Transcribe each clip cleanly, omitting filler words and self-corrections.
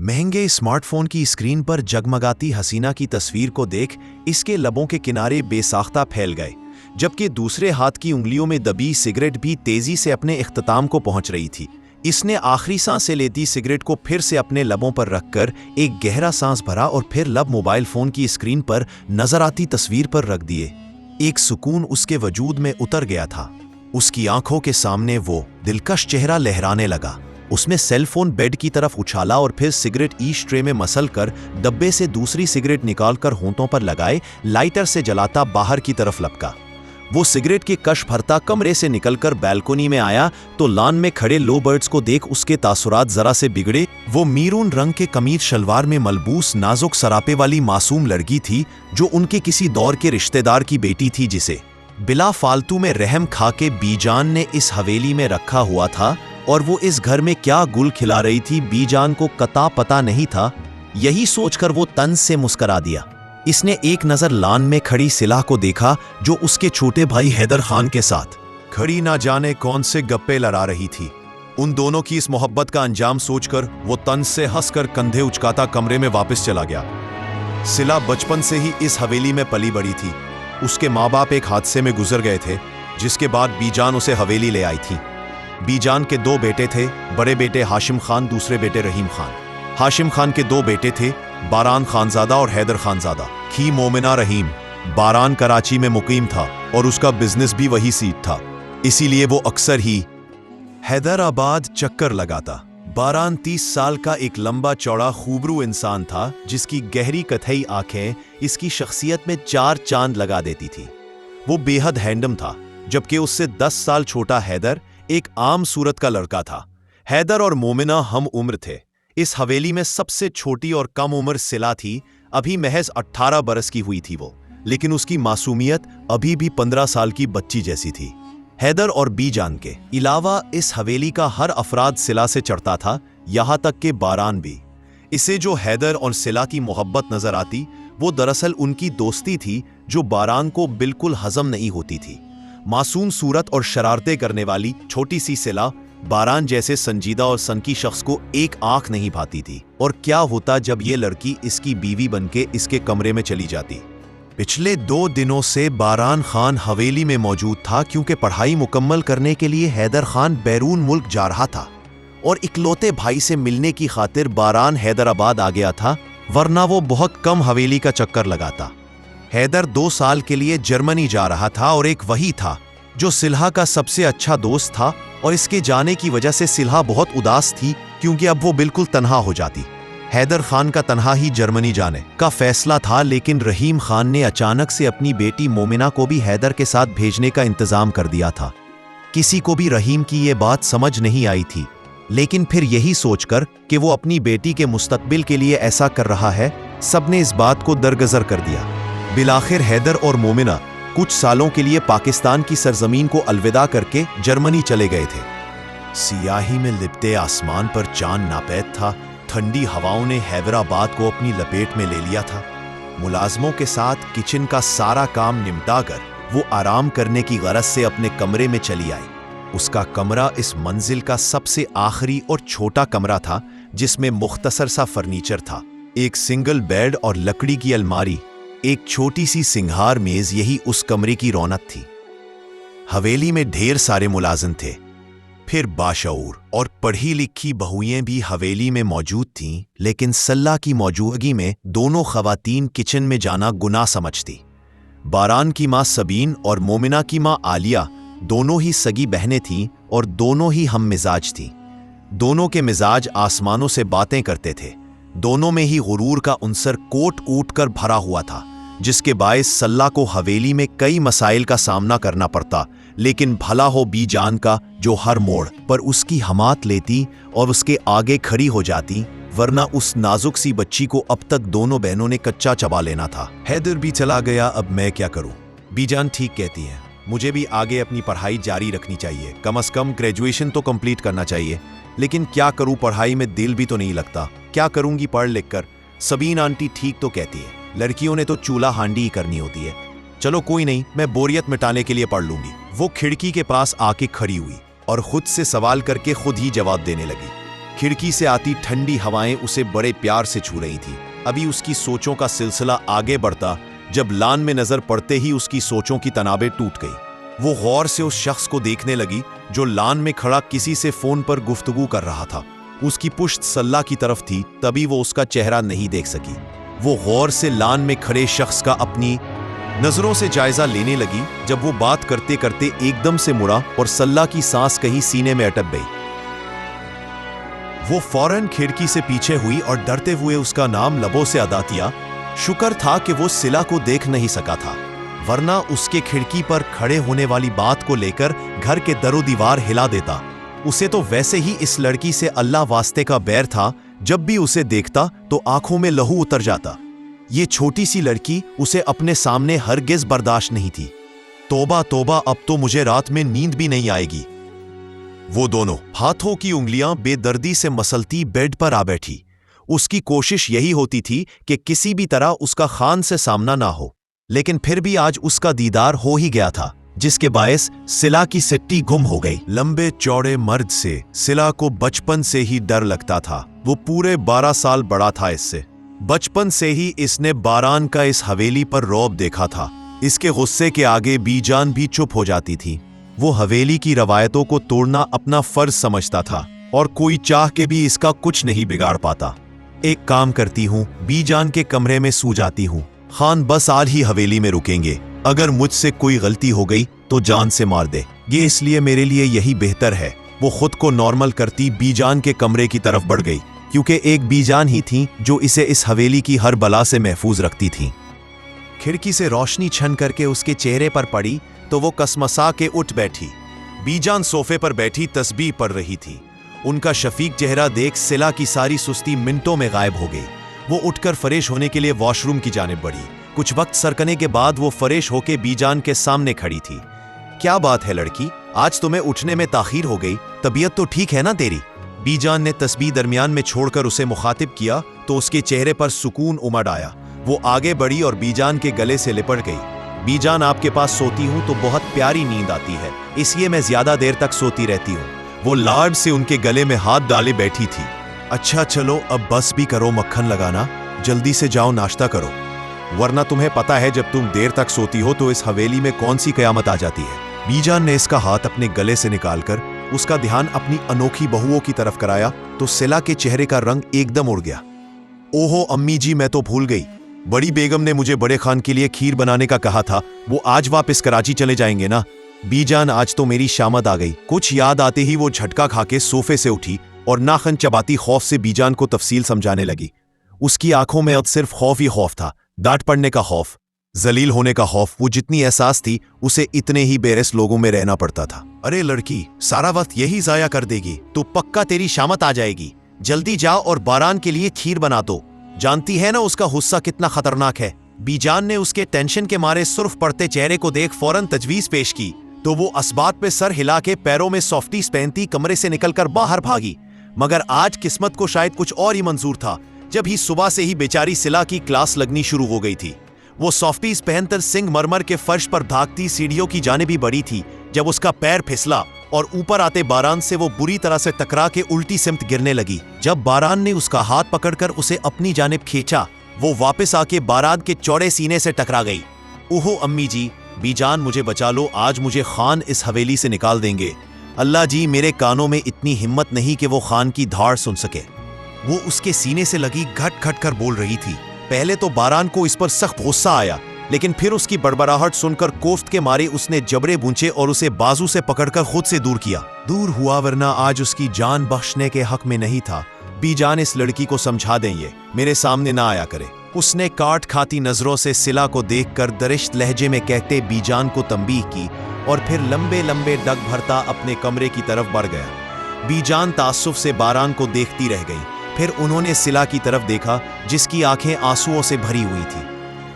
महंगे स्मार्टफोन की स्क्रीन पर जगमगाती हसीना की तस्वीर को देख इसके लबों के किनारे बेसाख्ता फैल गए, जबकि दूसरे हाथ की उंगलियों में दबी सिगरेट भी तेजी से अपने इख्तिताम को पहुंच रही थी। इसने आखिरी सांसें लेती सिगरेट को फिर से अपने लबों पर रखकर एक गहरा सांस भरा और फिर लब मोबाइल फोन की स्क्रीन पर नजर आती तस्वीर पर रख दिए। एक सुकून उसके वजूद में उतर गया था। उसकी आंखों के सामने वो दिलकश चेहरा लहराने लगा। उसने सेल फोन बेड की तरफ उछाला और फिर सिगरेट ईश ट्रे में मसल कर डब्बे से दूसरी सिगरेट निकालकर होंठों पर लगाए लाइटर से जलाता बाहर की तरफ लपका। वो सिगरेट की कश भरता कमरे से निकलकर बैल्कोनी में आया तो लान में खड़े लो बर्ड्स को देख उसके तासुरात जरा से बिगड़े। वो मीरून रंग के कमीज शलवार में मलबूस नाजुक सरापे वाली मासूम लड़की थी जो उनके किसी दौर के रिश्तेदार की बेटी थी, जिसे बिला फालतू में रहम खा के बीजान ने इस हवेली में रखा हुआ था। और वो इस घर में क्या गुल खिला रही थी बीजान को कता पता नहीं था। यही सोचकर वो तंज से मुस्करा दिया। इसने एक नजर लान में खड़ी सिला को देखा जो उसके छोटे भाई हैदर खान के साथ खड़ी ना जाने कौन से गप्पे लड़ा रही थी। उन दोनों की इस मोहब्बत का अंजाम सोचकर वो तंज से हंसकर कंधे उचकाता कमरे में वापस चला गया। सिला बचपन से ही इस हवेली में पली बड़ी थी। उसके माँ बाप एक हादसे में गुजर गए थे, जिसके बाद बीजान उसे हवेली ले आई थी। बीजान के दो बेटे थे, बड़े बेटे हाशिम खान, दूसरे बेटे रहीम खान। हाशिम खान के दो बेटे थे, बारान खानजादा और हैदर खानजादा। खी मोमिना रहीम। बारान कराची में मुकीम था और उसका बिजनेस भी वही सीट था, इसीलिए वो अक्सर ही हैदराबाद चक्कर लगाता। बारान 30 साल का एक लंबा चौड़ा खूबरू इंसान था जिसकी गहरी कथई आंखें इसकी शख्सियत में 4 चांद लगा देती थी। वो बेहद हैंडम था, जबकि उससे 10 साल छोटा हैदर एक आम सूरत का लड़का था। हैदर और मोमिना हम उम्र थे। इस हवेली में सबसे छोटी और कम उम्र सिला थी। अभी महज 18 बरस की हुई थी वो, लेकिन उसकी मासूमियत अभी भी 15 साल की बच्ची जैसी थी। हैदर और बीजान के अलावा इस हवेली का हर अफराद सिला से चढ़ता था, यहां तक कि बारान भी। इसे जो हैदर और सिला की मोहब्बत नजर आती वो दरअसल उनकी दोस्ती थी जो बारान को बिल्कुल हजम नहीं होती थी। मासूम सूरत और शरारतें करने वाली छोटी सी सिला बारान जैसे संजीदा और सनकी शख्स को एक आंख नहीं भाती थी। और क्या होता जब ये लड़की इसकी बीवी बनके इसके कमरे में चली जाती। पिछले 2 दिनों से बारान खान हवेली में मौजूद था क्योंकि पढ़ाई मुकम्मल करने के लिए हैदर खान बैरून मुल्क जा रहा था और इकलौते भाई से मिलने की खातिर बारान हैदराबाद आ गया था, वरना वो बहुत कम हवेली का चक्कर लगाता। हैदर 2 साल के लिए जर्मनी जा रहा था और एक वही था जो सिल्हा का सबसे अच्छा दोस्त था और इसके जाने की वजह से सिल्हा बहुत उदास थी क्योंकि अब वो बिल्कुल तन्हा हो जाती। हैदर खान का तन्हा ही जर्मनी जाने का फैसला था, लेकिन रहीम खान ने अचानक से अपनी बेटी मोमिना को भी हैदर के साथ भेजने का इंतजाम कर दिया था। किसी को भी रहीम की ये बात समझ नहीं आई थी, लेकिन फिर यही सोचकर कि वो अपनी बेटी के मुस्तकबिल के लिए ऐसा कर रहा है, सबने इस बात को दरगजर कर दिया। बिलाखिर हैदर और मोमिना कुछ सालों के लिए पाकिस्तान की सरजमीन को अलविदा करके जर्मनी चले गए थे। सियाही में लिपटे आसमान पर चांद नापैद था। ठंडी हवाओं ने हैदराबाद को अपनी लपेट में ले लिया था। मुलाजमों के साथ किचन का सारा काम निपटा कर वो आराम करने की गरज से अपने कमरे में चली आई। उसका कमरा इस मंजिल का सबसे आखिरी और छोटा कमरा था, जिसमें मुख्तसर सा फर्नीचर था। एक सिंगल बेड और लकड़ी की अलमारी, एक छोटी सी सिंघार मेज, यही उस कमरे की रौनक थी। हवेली में ढेर सारे मुलाजिम थे। फिर बाशऊर और पढ़ी लिखी बहुएं भी हवेली में मौजूद थीं, लेकिन सल्ला की मौजूदगी में दोनों खवातीन किचन में जाना गुनाह समझती। बारान की माँ सबीन और मोमिना की माँ आलिया दोनों ही सगी बहनें थीं और दोनों ही हम मिजाज थीं। दोनों के मिजाज आसमानों से बातें करते थे। दोनों में ही गुरूर का उनसर कोट ऊट कर भरा हुआ था, जिसके बायस सल्ला को हवेली में कई मसाइल का सामना करना पड़ता, लेकिन भला हो बीजान का जो हर मोड़ पर उसकी हमात लेती और उसके आगे खड़ी हो जाती, वरना उस नाजुक सी बच्ची को अब तक दोनों बहनों ने कच्चा चबा लेना था। हैदर भी चला गया, अब मैं क्या करूं? बीजान ठीक कहती है, मुझे भी आगे अपनी पढ़ाई जारी रखनी चाहिए, कम से कम ग्रेजुएशन तो कंप्लीट करना चाहिए, लेकिन क्या करूं, पढ़ाई में दिल भी तो नहीं लगता। क्या करूंगी पढ़ लिख कर? सबीन आंटी ठीक तो कहती है, लड़कियों ने तो चूल्हा हांडी ही करनी होती है। चलो कोई नहीं, मैं बोरियत मिटाने के लिए पढ़ लूंगी। वो खिड़की के पास आके खड़ी हुई और खुद से सवाल करके खुद ही जवाब देने लगी। खिड़की से आती ठंडी हवाएं उसे बड़े प्यार से छू रही थी। अभी उसकी सोचों का सिलसिला आगे बढ़ता जब लान में नजर पड़ते ही उसकी सोचों की तनाबें टूट गई। वो गौर से उस शख्स को देखने लगी जो लान में खड़ा किसी से फोन पर गुफ्तगू कर रहा था। उसकी पुश्त सल्ला की तरफ थी, तभी वो उसका चेहरा नहीं देख सकी। वो गौर से लान में खड़े शख्स का अपनी नजरों से जायजा लेने लगी जब वो बात करते करते एकदम से मुड़ा और सल्ला की सांस कहीं सीने में अटक गई। वो फौरन खिड़की से पीछे हुई और डरते हुए उसका नाम लबों से अदा किया। शुक्र था कि वो सिला को देख नहीं सका था, वरना उसके खिड़की पर खड़े होने वाली बात को लेकर घर के दरो दीवार हिला देता। उसे तो वैसे ही इस लड़की से अल्लाह वास्ते का बैर था, जब भी उसे देखता तो आंखों में लहू उतर जाता। ये छोटी सी लड़की उसे अपने सामने हरगिज बर्दाश्त नहीं थी। तौबा तौबा, अब तो मुझे रात में नींद भी नहीं आएगी। वो दोनों हाथों की उंगलियां बेदर्दी से मसलती बेड पर आ बैठी। उसकी कोशिश यही होती थी कि किसी भी तरह उसका खान से सामना ना हो, लेकिन फिर भी आज उसका दीदार हो ही गया था, जिसके बायस सिला की सिट्टी गुम हो गई। लंबे चौड़े मर्द से सिला को बचपन से ही डर लगता था। वो पूरे 12 साल बड़ा था इससे। बचपन से ही इसने बारान का इस हवेली पर रौब देखा था। इसके गुस्से के आगे बीजान भी चुप हो जाती थी। वो हवेली की रवायतों को तोड़ना अपना फर्ज समझता था और कोई चाह के भी इसका कुछ नहीं बिगाड़ पाता। एक काम करती हूँ, बीजान के कमरे में सो जाती हूँ। खान बस आज ही हवेली में रुकेंगे। अगर मुझसे कोई गलती हो गई तो जान से मार दे। ये इसलिए मेरे लिए यही बेहतर है। वो खुद को नॉर्मल करती बीजान के कमरे की तरफ बढ़ गई, क्योंकि एक बीजान ही थी जो इसे इस हवेली की हर बला से महफूज रखती थी। खिड़की से रोशनी छन करके उसके चेहरे पर पड़ी तो वो कसमसा के उठ बैठी। बीजान सोफे पर बैठी तस्बीह पढ़ रही थी। उनका शफीक चेहरा देख सिला की सारी सुस्ती मिनटों में गायब हो गई। वो उठकर फरेश होने के लिए वॉशरूम की जानिब बढ़ी। कुछ वक्त सरकने के बाद वो फरेश होके बीजान के सामने खड़ी थी। क्या बात है लड़की, आज तुम्हें उठने में ताखीर हो गई? तबीयत तो ठीक है ना तेरी? बीजान ने तस्बीह दरमियान में छोड़कर उसे मुखातिब किया तो उसके चेहरे पर सुकून उमड़ आया। वो आगे बढ़ी और बीजान के गले से लिपट गई। बीजान, आपके पास सोती हूँ तो बहुत प्यारी नींद आती है, इसलिए मैं ज्यादा देर तक सोती रहती हूँ। वो लाड से उनके गले में हाथ डाले बैठी थी। अच्छा चलो अब बस भी करो मक्खन लगाना, जल्दी से जाओ नाश्ता करो, वरना तुम्हें पता है जब तुम देर तक सोती हो तो इस हवेली में कौन सी कयामत आ जाती है। बीजान ने इसका हाथ अपने गले से निकालकर उसका ध्यान अपनी अनोखी बहुओं की तरफ कराया तो सिला के चेहरे का रंग एकदम उड़ गया। ओहो अम्मी जी, मैं तो भूल गई। बड़ी बेगम ने मुझे बड़े खान के लिए खीर बनाने का कहा था। वो आज वापस कराची चले जाएंगे ना? बीजान, आज तो मेरी शामत आ गई। कुछ याद आते ही वो झटका खा के सोफे से उठी और नाखन चबाती खौफ से बीजान को तफसील समझाने लगी। उसकी आंखों में अब सिर्फ खौफ ही खौफ था, डांट पड़ने का खौफ, जलील होने का खौफ। वो जितनी एहसास थी उसे इतने ही बेरस लोगों में रहना पड़ता था। अरे लड़की, सारा वक्त यही जाया कर देगी तो पक्का तेरी शामत आ जाएगी। जल्दी जाओ और बारान के लिए खीर बना दो। जानती है ना उसका गुस्सा कितना खतरनाक है। बीजान ने उसके टेंशन के मारे सुर्ख पड़ते चेहरे को देख फौरन तजवीज पेश की तो वो असबात पे सर हिला के पैरों में सॉफ्टीज पहनती कमरे से निकलकर बाहर भागी। मगर आज किस्मत को शायद कुछ और ही मंजूर था। जब ही सुबह से ही बेचारी सिला की क्लास लगनी शुरू हो गई थी। वो सॉफ्टीज पहनकर सिंग मरमर के फर्श पर भागती सीढ़ियों की जानिब ही बढ़ी थी जब उसका पैर फिसला और ऊपर आते बारान से वो बुरी तरह से टकरा के उल्टी सिमत गिरने लगी। जब बारान ने उसका हाथ पकड़कर उसे अपनी जानिब खींचा, वो वापस आके बारान के चौड़े सीने से टकरा गई। ओहो अम्मी जी, बीजान मुझे बचा लो, आज मुझे खान इस हवेली से निकाल देंगे। अल्लाह जी, मेरे कानों में इतनी हिम्मत नहीं कि वो खान की धाड़ सुन सके। वो उसके सीने से लगी घट घट कर बोल रही थी। पहले तो बारान को इस पर सख्त गुस्सा आया, लेकिन फिर उसकी बड़बड़ाहट सुनकर कोफ्त के मारे उसने जबरे बूंचे और उसे बाजू से पकड़कर खुद से दूर किया। दूर हुआ, वरना आज उसकी जान बख्शने के हक में नहीं था। बीजान, इस लड़की को समझा दें, ये मेरे सामने ना आया करे। उसने काट खाती नजरों से सिला को देखकर दरिश्त लहजे में कहते बीजान को तंबीह की और फिर लंबे लंबे डग भरता अपने कमरे की तरफ बढ़ गया। बीजान तासुफ से बारान को देखती रह गई। फिर उन्होंने सिला की तरफ देखा जिसकी आंखें आंसुओं से भरी हुई थी।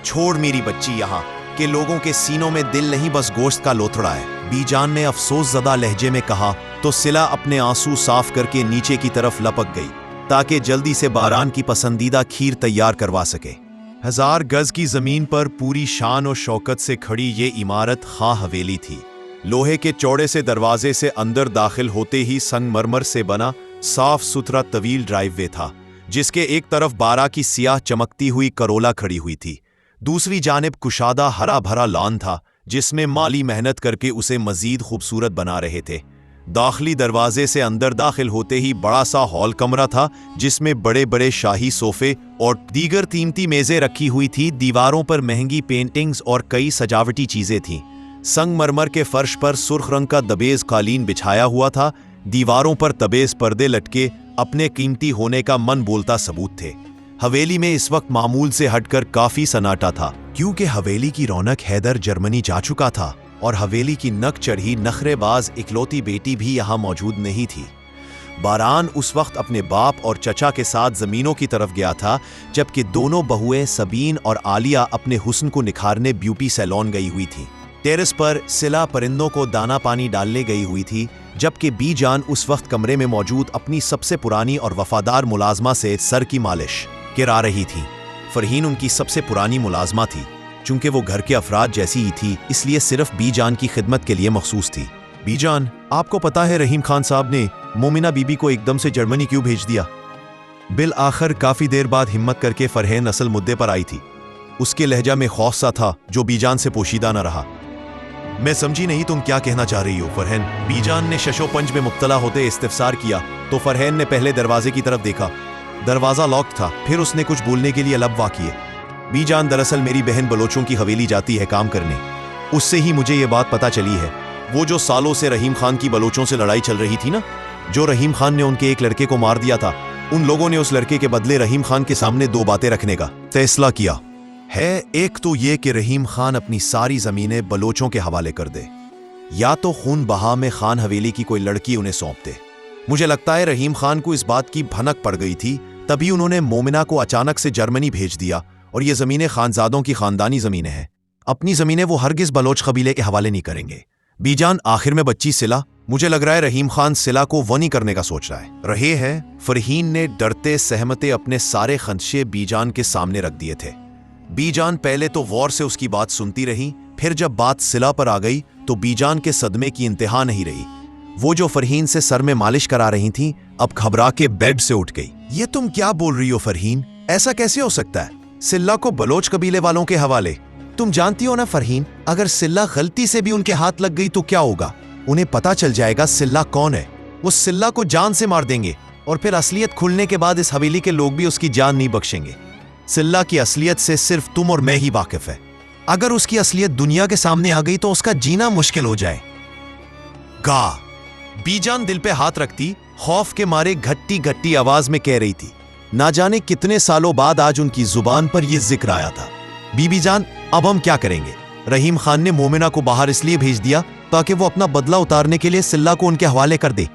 छोड़ मेरी बच्ची यहाँ के लोगों के सीनों में दिल नहीं, बस गोश्त का लोथड़ा है, बीजान ने अफसोस ज़दा लहजे में कहा तो सिला अपने आंसू साफ करके नीचे की तरफ लपक गई ताकि जल्दी से बारान की पसंदीदा खीर तैयार करवा सके। 1000 गज की जमीन पर पूरी शान और शौकत से खड़ी ये इमारत खां हवेली थी। लोहे के चौड़े से दरवाजे से अंदर दाखिल होते ही संगमरमर से बना साफ सुथरा तवील ड्राइववे था, जिसके एक तरफ 12 की सियाह चमकती हुई करोला खड़ी हुई थी, दूसरी जानिब कुशादा हरा भरा लॉन था, जिसमें माली मेहनत करके उसे मजीद खूबसूरत बना रहे थे। दाखिली दरवाजे से अंदर दाखिल होते ही बड़ा सा हॉल कमरा था, जिसमें बड़े बड़े शाही सोफे और दीगर कीमती मेजें रखी हुई थी। दीवारों पर महंगी पेंटिंग्स और कई सजावटी चीजें थीं। संगमरमर के फर्श पर सुर्ख रंग का दबेज कालीन बिछाया हुआ था। दीवारों पर तबेज पर्दे लटके अपने कीमती होने का मन बोलता सबूत थे। हवेली में इस वक्त मामूल से हटकर काफी सन्नाटा था, क्योंकि हवेली की रौनक हैदर जर्मनी जा चुका था और हवेली की नक चढ़ी नखरेबाज इकलौती बेटी भी यहाँ मौजूद नहीं थी। बारान उस वक्त अपने बाप और चचा के साथ जमीनों की तरफ गया था, जबकि दोनों बहुएं सबीन और आलिया अपने हुस्न को निखारने ब्यूटी सैलून गई हुई थी। टेरेस पर सिला परिंदों को दाना पानी डालने गई हुई थी, जबकि बीजान उस वक्त कमरे में मौजूद अपनी सबसे पुरानी और वफादार मुलाजमा से सर की मालिश करा रही थी। फरहीन उनकी सबसे पुरानी मुलाजमा थी। चूंकि वो घर के अफराद जैसी ही थी, इसलिए सिर्फ बीजान की खिदमत के लिए मखसूस थी। बीजान, आपको पता है रहीम खान साहब ने मोमिना बीबी को एकदम से जर्मनी क्यों भेज दिया? बिल आखिर काफी देर बाद हिम्मत करके फरहीन असल मुद्दे पर आई थी। उसके लहजा में खौफ सा था जो बीजान से पोशीदा न रहा। मैं समझी नहीं तुम क्या कहना चाह रही हो फरहीन? बीजान ने शशोपंज में मुब्तला होते इस्तिफसार किया तो फरहीन ने पहले दरवाजे की तरफ देखा। दरवाजा लॉक था। फिर उसने कुछ बोलने के लिए लबवा किए। बीजान, दरअसल मेरी बहन बलोचों की हवेली जाती है काम करने। उससे ही मुझे ये बात पता चली है। वो जो सालों से रहीम खान की बलोचों से लड़ाई चल रही थी ना, जो रहीम खान ने उनके एक लड़के को मार दिया था, उन लोगों ने उस लड़के के बदले रहीम खान के सामने 2 बातें रखने का फैसला किया है। एक तो ये कि रहीम खान अपनी सारी जमीनें बलोचों के हवाले कर दे, या तो खून बहा में खान हवेली की कोई लड़की उन्हें सौंप दे। मुझे लगता है रहीम खान को इस बात की भनक पड़ गई थी, तभी उन्होंने मोमिना को अचानक से जर्मनी भेज दिया। और ये जमीनें खानजादों की खानदानी जमीनें हैं। अपनी जमीनें वो हरगिज बलोच कबीले के हवाले नहीं करेंगे। बीजान, आखिर में बच्ची सिला, मुझे लग रहा है रहीम खान सिला को वनी करने का सोच रहा है। रहे हैं। फरहीन ने डरते सहमते अपने सारे खदशे बीजान के सामने रख दिए थे। बीजान पहले तो गौर से उसकी बात सुनती रही, फिर जब बात सिला पर आ गई तो बीजान के सदमे की इंतहा नहीं रही। वो जो फरहीन से सर में मालिश करा रही थी, अब घबरा के बेड से उठ गई। ये तुम क्या बोल रही हो फरहीन? ऐसा कैसे हो सकता है? सिल्ला को बलोच कबीले वालों के हवाले? तुम जानती हो ना फरहीन, अगर सिल्ला गलती से भी उनके हाथ लग गई तो क्या होगा? उन्हें पता चल जाएगा सिल्ला कौन है। वो सिल्ला को जान से मार देंगे और फिर असलियत खुलने के बाद इस हवेली के लोग भी उसकी जान नहीं बख्शेंगे। सिल्ला की असलियत से सिर्फ तुम और मैं ही वाकिफ है। अगर उसकी असलियत दुनिया के सामने आ गई तो उसका जीना मुश्किल हो जाए। गा बीजान दिल पे हाथ रखती खौफ के मारे घट्टी घट्टी आवाज में कह रही थी। ना जाने कितने सालों बाद आज उनकी जुबान पर यह जिक्र आया था। बीबी जान, अब हम क्या करेंगे? रहीम खान ने मोमिना को बाहर इसलिए भेज दिया ताकि वो अपना बदला उतारने के लिए सिल्ला को उनके हवाले कर दे।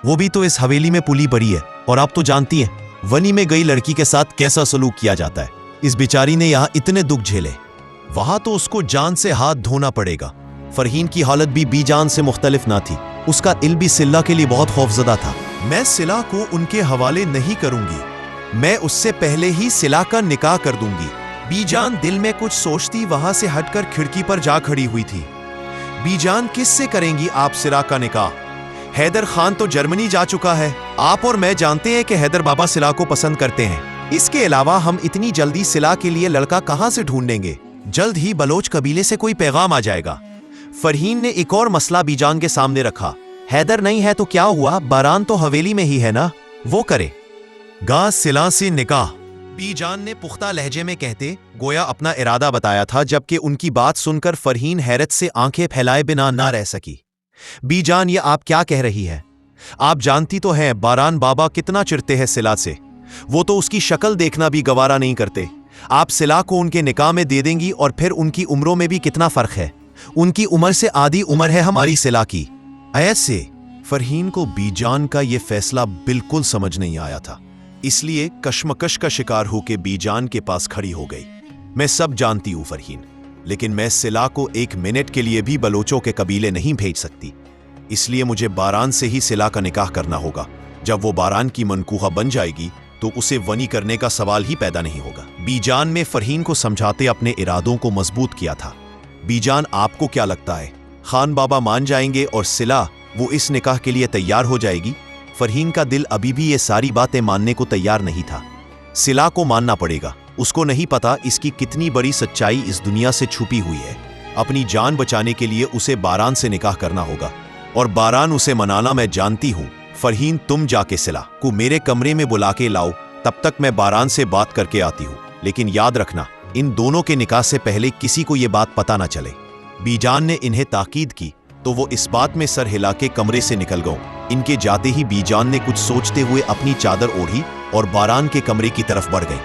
वो भी तो इस हवेली में पुली बड़ी है, और आप तो जानती हैं वनी में गई लड़की के साथ कैसा सलूक किया जाता है। इस बेचारी ने यहाँ इतने दुख झेले, वहां तो उसको जान से हाथ धोना पड़ेगा। फरहीन की हालत भी बीजान से मुख्तलिफ ना थी। उसका दिल भी सिल्ला के लिए बहुत खौफजदा था। मैं सिला को उनके हवाले नहीं करूंगी, मैं उससे पहले ही सिला का निकाह कर दूंगी। बीजान दिल में कुछ सोचती वहां से हटकर खिड़की पर जा खड़ी हुई थी। बीजान, किससे करेंगी आप सिला का निकाह? हैदर खान तो जर्मनी जा चुका है। आप और मैं जानते हैं कि हैदर बाबा सिला को पसंद करते हैं। इसके अलावा हम इतनी जल्दी सिला के लिए लड़का कहां से ढूंढेंगे? जल्द ही बलोच कबीले से कोई पैगाम आ जाएगा। फरहीन ने एक और मसला बीजान के सामने रखा। हैदर नहीं है तो क्या हुआ, बारान तो हवेली में ही है ना, वो करे गा सिला से निकाह। बीजान ने पुख्ता लहजे में कहते गोया अपना इरादा बताया था, जबकि उनकी बात सुनकर फरहीन हैरत से आंखें फैलाए बिना ना रह सकी। बीजान, ये आप क्या कह रही है? आप जानती तो हैं बारान बाबा कितना चिढ़ते हैं सिला से। वो तो उसकी शक्ल देखना भी गवारा नहीं करते। आप सिला को उनके निकाह में दे देंगी और फिर उनकी उम्रों में भी कितना फर्क है। उनकी उम्र से आधी उम्र है हमारी सिला की। ऐसे फरहीन को बीजान का यह फैसला बिल्कुल समझ नहीं आया था, इसलिए कश्मकश का शिकार होकर बीजान के पास खड़ी हो गई। मैं सब जानती हूं फरहीन, लेकिन मैं सिला को 1 मिनट के लिए भी बलोचों के कबीले नहीं भेज सकती। इसलिए मुझे बारान से ही सिला का निकाह करना होगा। जब वो बारान की मनकूहा बन जाएगी तो उसे वनी करने का सवाल ही पैदा नहीं होगा। बीजान में फरहीन को समझाते अपने इरादों को मजबूत किया था। बीजान, आपको क्या लगता है खान बाबा मान जाएंगे और सिला वो इस निकाह के लिए तैयार हो जाएगी? फरहीन का दिल अभी भी ये सारी बातें मानने को तैयार नहीं था। सिला को मानना पड़ेगा, उसको नहीं पता इसकी कितनी बड़ी सच्चाई इस दुनिया से छुपी हुई है। अपनी जान बचाने के लिए उसे बारान से निकाह करना होगा, और बारान उसे मनाना मैं जानती हूँ। फरहीन, तुम जाके सिला को मेरे कमरे में बुला के लाओ, तब तक मैं बारान से बात करके आती हूँ। लेकिन याद रखना, इन दोनों के निकाह से पहले किसी को ये बात पता ना चले। बीजान ने इन्हें ताकीद की तो वो इस बात में सर हिला के कमरे से निकल गए। इनके जाते ही बीजान ने कुछ सोचते हुए अपनी चादर ओढ़ी और बारान के कमरे की तरफ बढ़ गई।